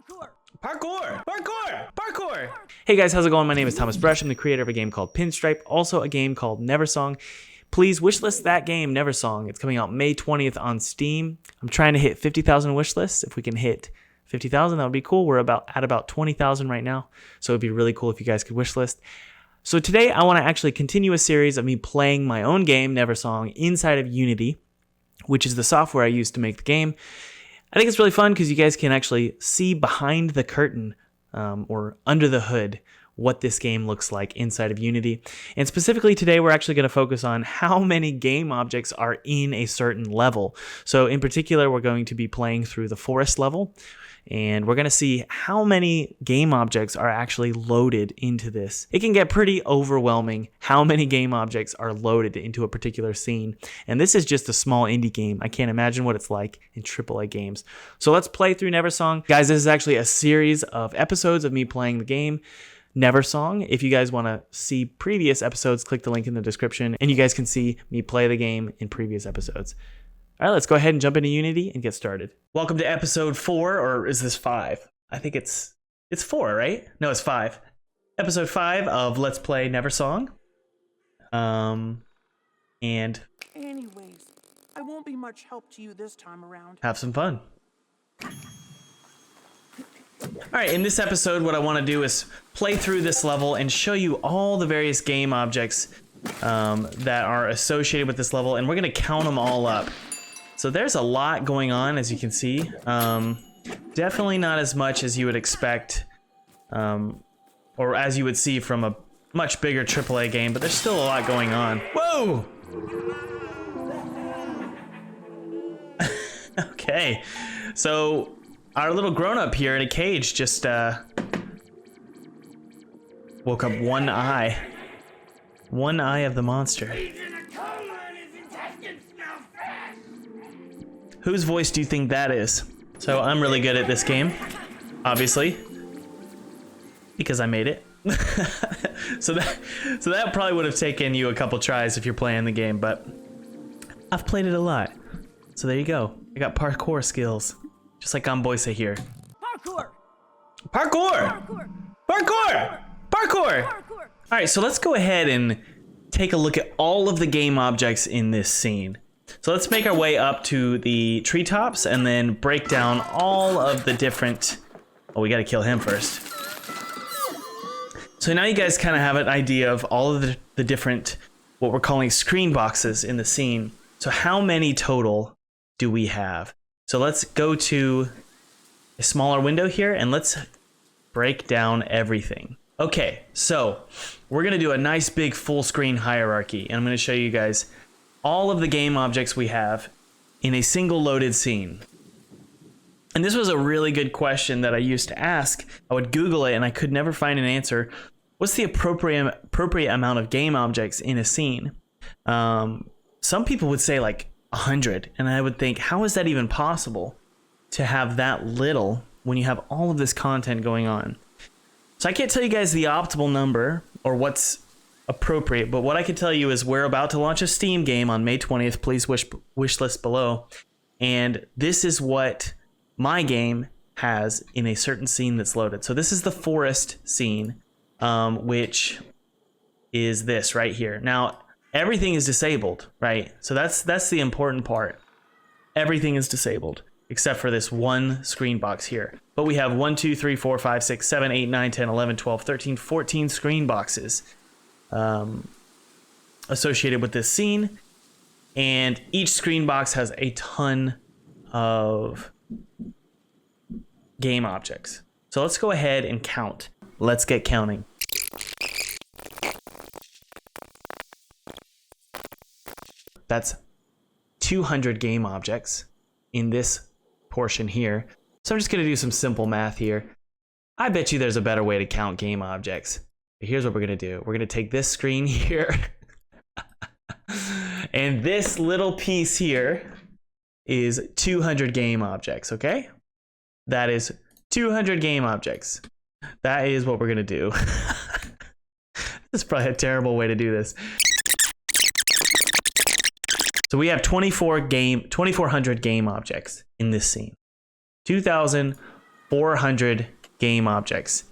Parkour! Parkour! Parkour! Hey guys, how's it going? My name is Thomas Brush. I'm the creator of a game called Pinstripe, also a game called Neversong. Please wishlist that game, Neversong. It's coming out May 20th on Steam. I'm trying to hit 50,000 wishlists. If we can hit 50,000, that would be cool. We're at about 20,000 right now, so it'd be really cool if you guys could wishlist. So today I want to actually continue a series of me playing my own game, Neversong, inside of Unity, which is the software I use to make the game. I think it's really fun because you guys can actually see behind the curtain or under the hood what this game looks like inside of Unity. And specifically today, we're actually going to focus on how many game objects are in a certain level. So in particular, we're going to be playing through the forest level, and we're going to see how many game objects are actually loaded into this. It can get pretty overwhelming how many game objects are loaded into a particular scene. And this is just a small indie game. I can't imagine what it's like in AAA games. So let's play through Neversong. Guys, this is actually a series of episodes of me playing the game Neversong. If you guys want to see previous episodes, click the link in the description and you guys can see me play the game in previous episodes. All right, let's go ahead and jump into Unity and get started. Welcome to episode 4, or is this 5? I think it's 4, right? No, it's 5. Episode 5 of Let's Play Neversong. And anyways, I won't be much help to you this time around. Have some fun. All right, in this episode, what I want to do is play through this level and show you all the various game objects that are associated with this level, and we're going to count them all up. So there's a lot going on, as you can see. Definitely not as much as you would expect, or as you would see from a much bigger AAA game, but there's still a lot going on. Whoa! Okay, so our little grown-up here in a cage just woke up one eye. One eye of the monster. Whose voice do you think that is? So I'm really good at this game, obviously, because I made it. so that probably would have taken you a couple tries if you're playing the game, but I've played it a lot. So there you go. I got parkour skills, just like Amboise here. Parkour! Parkour! Parkour! Parkour! Parkour! Parkour! All right, so let's go ahead and take a look at all of the game objects in this scene. So let's make our way up to the treetops and then break down all of the different... Oh, we got to kill him first. So now you guys kind of have an idea of all of the different, what we're calling screen boxes in the scene. So how many total do we have? So let's go to a smaller window here and let's break down everything. Okay, so we're going to do a nice big full screen hierarchy, and I'm going to show you guys all of the game objects we have in a single loaded scene. And this was a really good question that I used to ask. I would Google it and I could never find an answer. What's the appropriate amount of game objects in a scene? Some people would say like 100, and I would think, how is that even possible to have that little when you have all of this content going on? So I can't tell you guys the optimal number or what's appropriate, but what I can tell you is we're about to launch a Steam game on May 20th. Please wish list below. And this is what my game has in a certain scene that's loaded. So this is the forest scene, which is this right here. Now, everything is disabled, right? So that's the important part. Everything is disabled except for this one screen box here. But we have 1, 2, 3, 4, 5, 6, 7, 8, 9, 10, 11, 12, 13, 14 screen boxes associated with this scene, and each screen box has a ton of game objects. So let's go ahead and count. Let's get counting. That's 200 game objects in this portion here. So I'm just going to do some simple math here. I bet you there's a better way to count game objects. Here's what we're going to do. We're going to take this screen here and this little piece here is 200 game objects, okay? That is 200 game objects. That is what we're going to do. This is probably a terrible way to do this. So we have 2,400 game objects in this scene. 2,400 400 game objects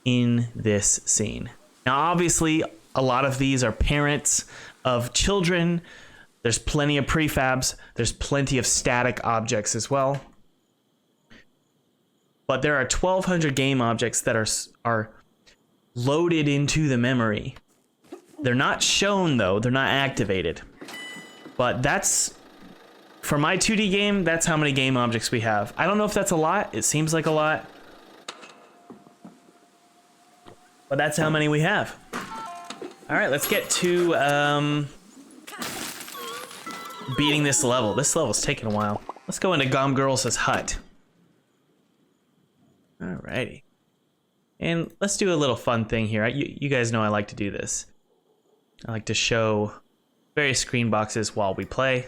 in this scene. Now, obviously, a lot of these are parents of children. There's plenty of prefabs. There's plenty of static objects as well. But there are 1,200 game objects that are loaded into the memory. They're not shown, though. They're not activated. But that's, for my 2D game, that's how many game objects we have. I don't know if that's a lot. It seems like a lot. But that's how many we have. All right, let's get to beating this level. This level's taking a while. Let's go into Gom Girls' hut. Alrighty. And let's do a little fun thing here. You guys know I like to do this. I like to show various screen boxes while we play.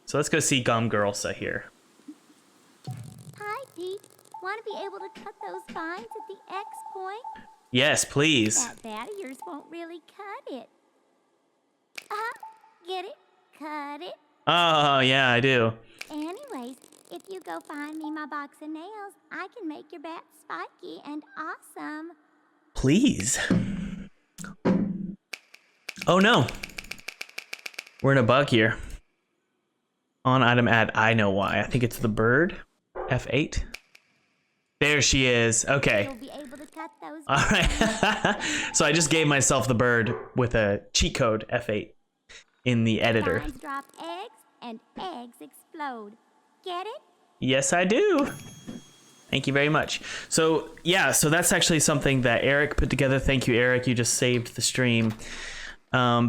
So let's go see Gom Girlsa here. Hi, Pete. Want to be able to cut those vines at the X point? Yes, please. That bat of yours won't really cut it. Get it? Cut it? Oh, yeah, I do. Anyways, if you go find me my box of nails, I can make your bat spiky and awesome. Please. Oh, no. We're in a bug here. On item add, I know why. I think it's the bird. F8. There she is. Okay. You'll be able to cut those. All right. So I just gave myself the bird with a cheat code F8 in the editor. Vines drop eggs and eggs explode. Get it? Yes, I do. Thank you very much. So yeah, so that's actually something that Eric put together. Thank you, Eric. You just saved the stream.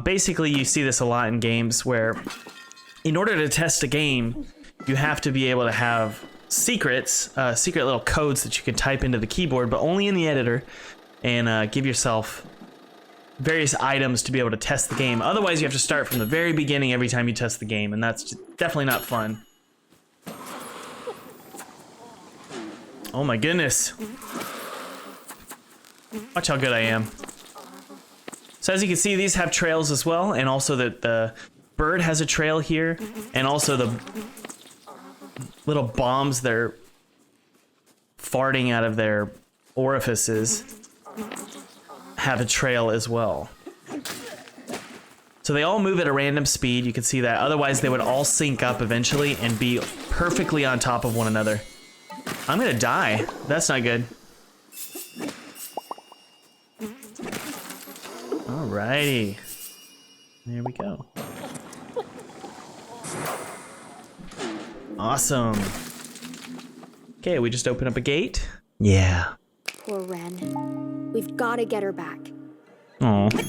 Basically, you see this a lot in games where in order to test a game, you have to be able to have secret little codes that you can type into the keyboard, but only in the editor, and give yourself various items to be able to test the game. Otherwise, you have to start from the very beginning every time you test the game, and that's definitely not fun. Oh my goodness. Watch how good I am. So as you can see, these have trails as well, and also the bird has a trail here, and also the little bombs they're farting out of their orifices have a trail as well. So they all move at a random speed, you can see that. Otherwise they would all sync up eventually and be perfectly on top of one another. I'm gonna die. That's not good. Alrighty. There we go. Awesome. Okay, we just open up a gate. Yeah. Poor Ren. We've got to get her back. Oh. Make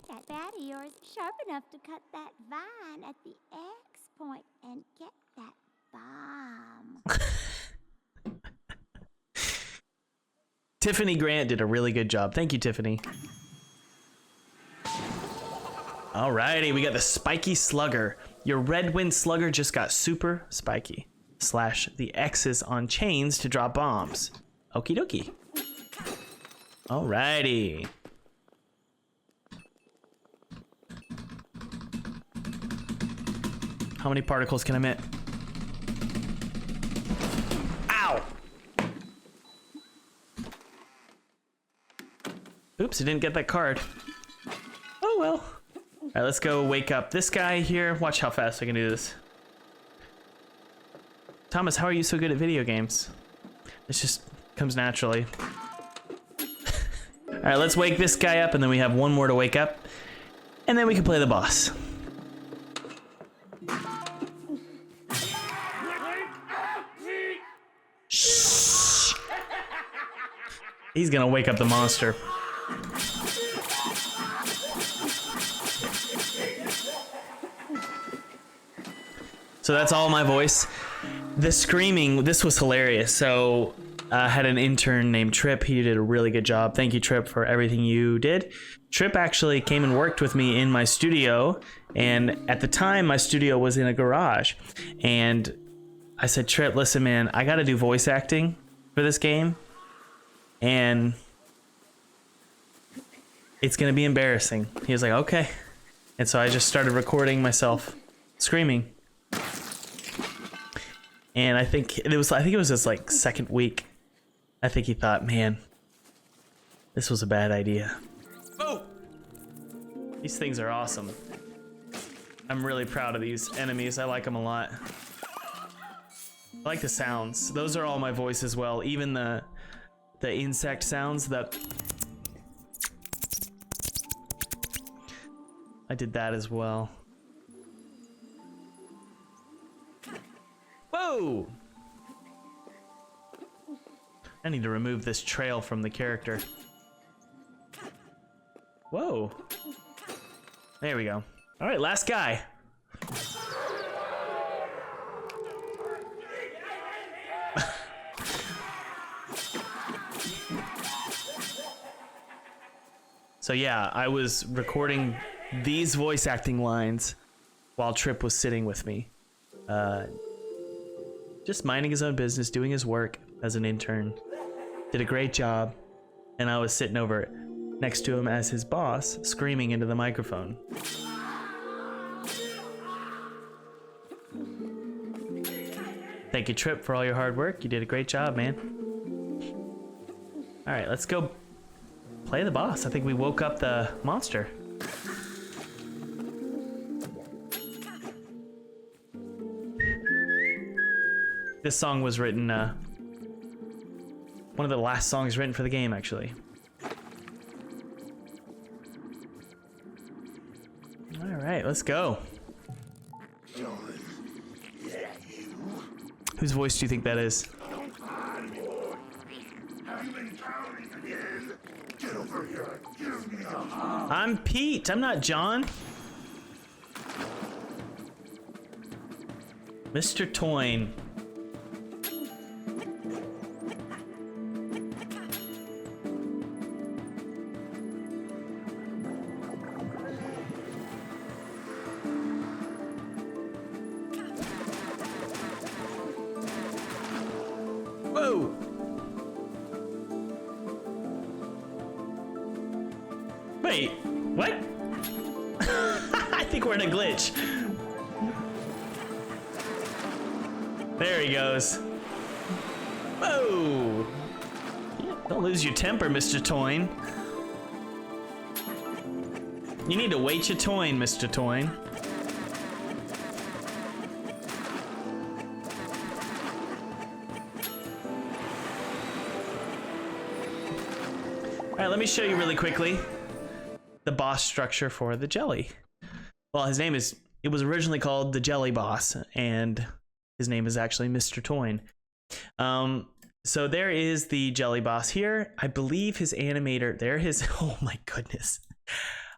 that bat of yours sharp enough to cut that vine at the X point and get that bomb. Tiffany Grant did a really good job. Thank you, Tiffany. Alrighty, we got the Spiky Slugger. Your Red Wind Slugger just got super spiky. Slash the X's on chains to drop bombs. Okie dokie. Alrighty. How many particles can I emit? Ow! Oops, I didn't get that card. Oh well. Alright, let's go wake up this guy here. Watch how fast I can do this. Thomas, how are you so good at video games? This just comes naturally. Alright, let's wake this guy up, and then we have one more to wake up. And then we can play the boss. Shh. He's gonna wake up the monster. So that's all my voice. The screaming, this was hilarious. So I had an intern named Trip. He did a really good job. Thank you, Trip, for everything you did. Trip actually came and worked with me in my studio. And at the time, my studio was in a garage. And I said, Trip, listen, man, I got to do voice acting for this game. And it's going to be embarrassing. He was like, okay. And so I just started recording myself screaming. And I think it was his like second week. I think he thought, man, this was a bad idea. Oh! These things are awesome. I'm really proud of these enemies. I like them a lot. I like the sounds. Those are all my voice as well. Even the insect sounds that I did that as well. Whoa! I need to remove this trail from the character. Whoa. There we go. All right, last guy. So yeah, I was recording these voice acting lines while Trip was sitting with me. Just minding his own business, doing his work as an intern. Did a great job. And I was sitting over next to him as his boss, screaming into the microphone. Thank you, Trip, for all your hard work. You did a great job, man. All right, let's go play the boss. I think we woke up the monster. This song was written, one of the last songs written for the game, actually. All right, let's go. Whose voice do you think that is? I'm Pete. I'm not John. Mr. Toyne. Whoa! Wait, what? I think we're in a glitch. There he goes. Whoa! Don't lose your temper, Mr. Toyne. You need to wait your Toyne, Mr. Toyne. All right, let me show you really quickly the boss structure for the jelly. Well, it was originally called the Jelly Boss, and his name is actually Mr. Toyne. So there is the Jelly Boss here. I believe his animator, oh my goodness.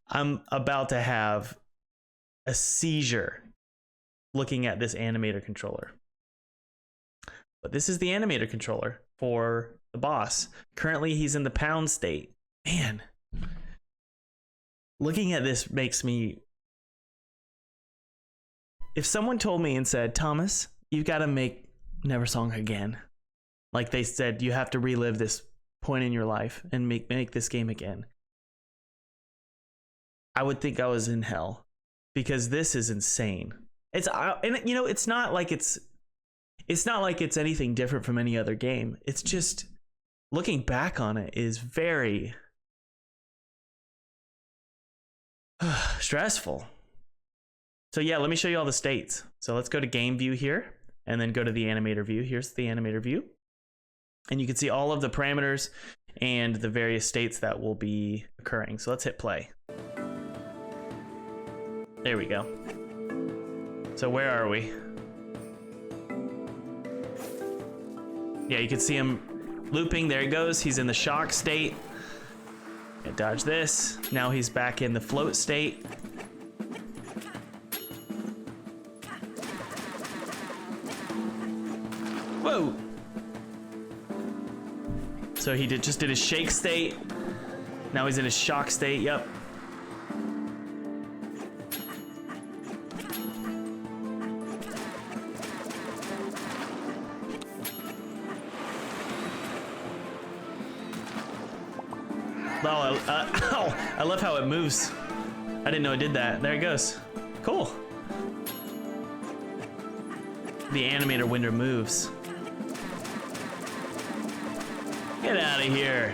I'm about to have a seizure looking at this animator controller. But this is the animator controller for the boss. Currently, he's in the pound state. Man, looking at this makes me... If someone told me and said, Thomas, you've got to make Neversong again. Like they said, you have to relive this point in your life and make this game again. I would think I was in hell, because this is insane. It's not like it's anything different from any other game. It's just, looking back on it is very stressful. So yeah, let me show you all the states. So let's go to game view here and then go to the animator view. Here's the animator view. And you can see all of the parameters and the various states that will be occurring. So let's hit play. There we go. So where are we? Yeah, you can see him looping. There he goes. He's in the shock state. And dodge this. Now he's back in the float state. Whoa! So he just did his shake state. Now he's in his shock state. Yep. Oh, I love how it moves. I didn't know it did that. There it goes. Cool. The the animator window moves. Get out of here.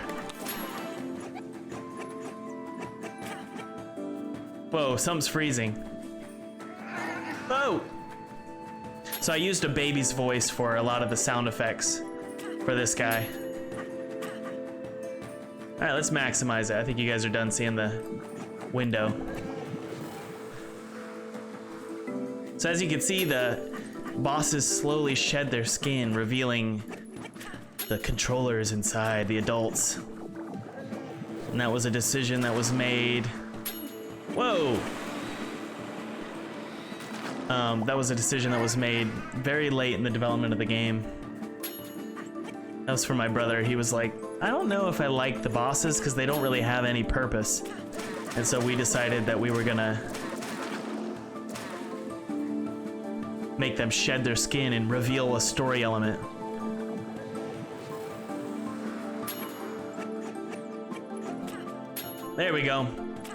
Whoa, something's freezing. Whoa! So I used a baby's voice for a lot of the sound effects for this guy. All right, let's maximize it. I think you guys are done seeing the window. So as you can see, the bosses slowly shed their skin, revealing the controllers inside, the adults. And that was a decision that was made. Whoa! That was a decision that was made very late in the development of the game. That was for my brother. He was like, I don't know if I like the bosses because they don't really have any purpose. And so we decided that we were gonna make them shed their skin and reveal a story element. There we go.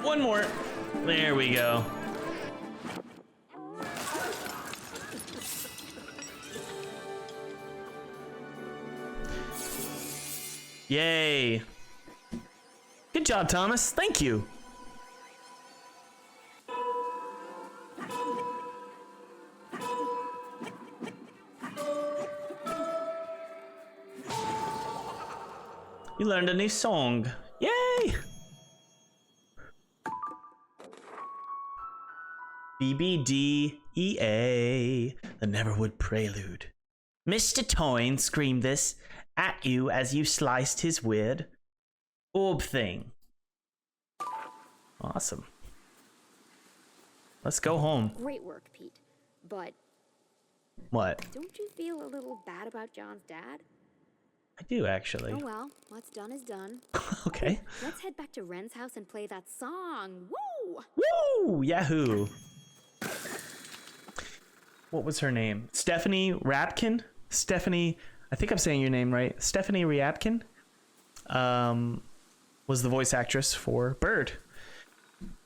One more. There we go. Yay. Good job, Thomas. Thank you. You learned a new song. Yay! BBDEA, the Neverwood Prelude. Mr. Toyne screamed this at you as you sliced his weird orb thing. Awesome. Let's go home. Great work, Pete. But What? don't you feel a little bad about John's dad? I do, actually. Oh well, what's done is done. Okay. Let's head back to Ren's house and play that song. Woo! Woo! Yahoo! What was her name? Stephanie Rapkin? Stephanie, I think I'm saying your name right. Stephanie Ryabkin was the voice actress for Bird.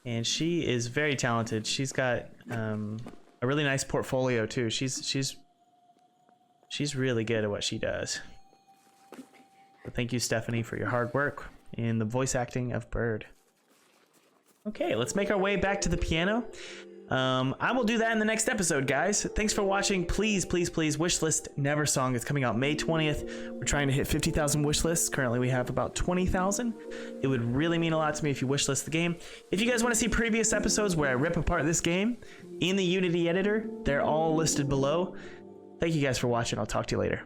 And she is very talented. She's got a really nice portfolio too. She's really good at what she does. So thank you, Stephanie, for your hard work in the voice acting of Bird. Okay, let's make our way back to the piano. I will do that in the next episode, guys. Thanks for watching. Please, please, please wishlist Neversong. It's coming out May 20th. We're trying to hit 50,000 wishlists. Currently, we have about 20,000. It would really mean a lot to me if you wishlist the game. If you guys want to see previous episodes where I rip apart this game in the Unity editor, they're all listed below. Thank you guys for watching. I'll talk to you later.